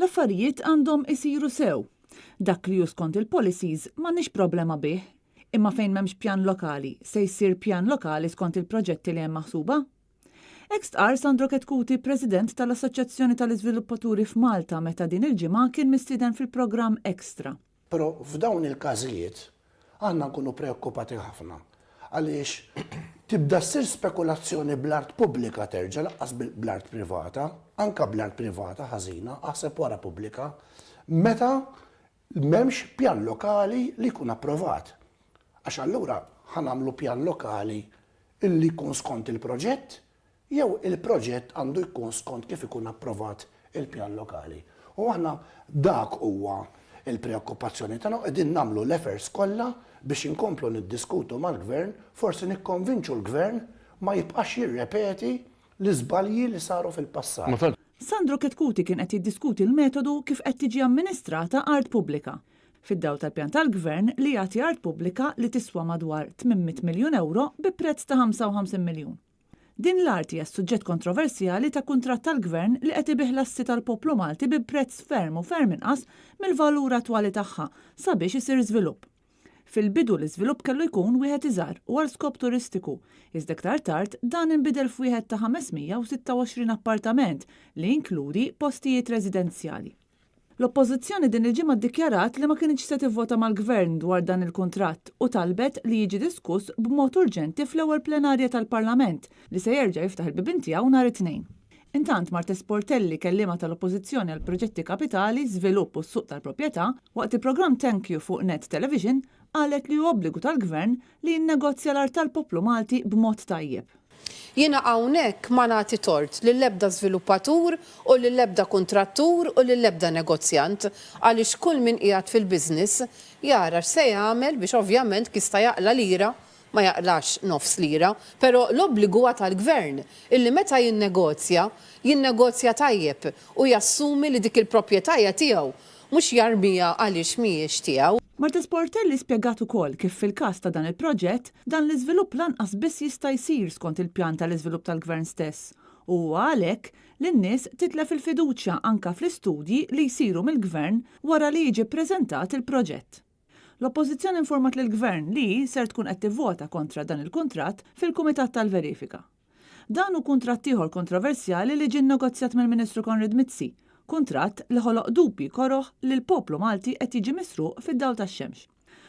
L-affarijiet għandhom isiru sew. Dak li skont il-policies m'għandniex problema bih, imma fejn m'hemmx pjan lokali se jsir pjan lokali skont il-proġetti li hemm maħsuba? Ex-tqar Sandro Ketkuti, President tal-Assoċjazzjoni tal-Iżviluppaturi f'Malta meta din il-ġimgħa kien mistieden fil-programm Extra. Però f'dawn il-każijiet għandna nkunu preokkupati ħafna għaliex tibda ssir spekulazzjoni bl-art pubblika terġa' laqqas bl-art privata, anke bl-art privata ħażina, aħseb wara pubblika, meta m'hemmx pjan lokali li jkun approvat. Għax allura ħanamlu pjan lokali illi jkun skont il-proġett, jew il-proġett għandu jkun skont kif ikun approvat il-pjan lokali. U aħna dak huwa il-preokkupazzjoni tagħna qegħdin nagħmlu l-efforts kollha biex inkomplu niddiskutu mal-gvern, forsi nikkonvinċu l-gvern ma jibqax jirrepeti l-iżbalji li saru fil-passat. Sandro Ketkuti kien qed jiddiskuti l-metodu kif qed tiġi amministrata art pubblika. Fid-dawl tal-pjan tal-gvern li jagħti art pubblika li tiswa madwar 800 miljun euro bi prezz ta' 55 miljun. Din l-art hija suġġett kontroversjali ta' kuntratt tal-gvern li qed ibih l-assi tal-poplu Malti bi prezz ferm u ferm inqas mill-valur attwali tagħha sabiex isir żvilupp. Fil-bidu l-iżvilupp kellu jkun wieħed iżgħar u għal skop turistiku, iżda aktar tard dan inbidel f'wieħed ta' 526 appartament li jinkludi postijiet residenzjali. L-Oppożizzjoni din il-ġimgħa ddikjarat li ma kienx se tivvota mal-Gvern dwar dan il-kuntratt u talbet li jiġi diskuss b'mod urġenti fl-ewwel plenarja tal-Parlament li se jerġa' jiftaħ il-bibien tiegħu nhar it-Tnejn. Intant Marta Sportelli kelliema tal-Oppożizzjoni għal proġetti kapitali, żvilupp u s-suq tal-proprjetà waqt il-programm Thank You fuq Net Television qalet li hu obbligu tal-Gvern li jinnegozja l-art tal-poplu Malti b'mod tajjeb. Jiena hawnhekk ma nagħti tort lill-ebda żviluppatur u lill-ebda kuntrattur u lill-ebda negozjant għaliex kull min qiegħed fil-business jara x'se jagħmel biex ovvjament kista jaqla lira ma jaqlax nofs lira, però l-obbligu huwa tal-gvern illi meta jinnegozja tajjeb u jassumi li dik il-proprjetà hija tiegħu mhux jarbija għaliex mhijiex tiegħu. Marta Sportelli spjegat ukoll kif fil-każ ta' dan il-proġett dan l-iżvilupp lanqas biss jista' jsir skont il-pjan tal-iżvilupp tal-gvern stess. U għalhekk lin-nies titlef il-fiduċja anke fl-istudji li jsiru mill-gvern wara li jiġi ppreżentat il-proġett. L-Oppożizzjoni informat lill-Gvern li ser tkun qed tivvota kontra dan il-kuntratt fil-Kumitat tal-Verifika. Dan hu kuntratt ieħor kontroversjali li ġie nnegozjat mill-Ministru Konrad Mizzi, kuntratt li ħoloq dubji koroħ li l-poplu Malti qed jiġi misruq fid-dawl tax-xemx.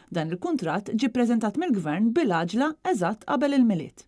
Dan il-kuntratt ġie ppreżentat mill-Gvern bil-għaġla eżatt qabel il-miliet.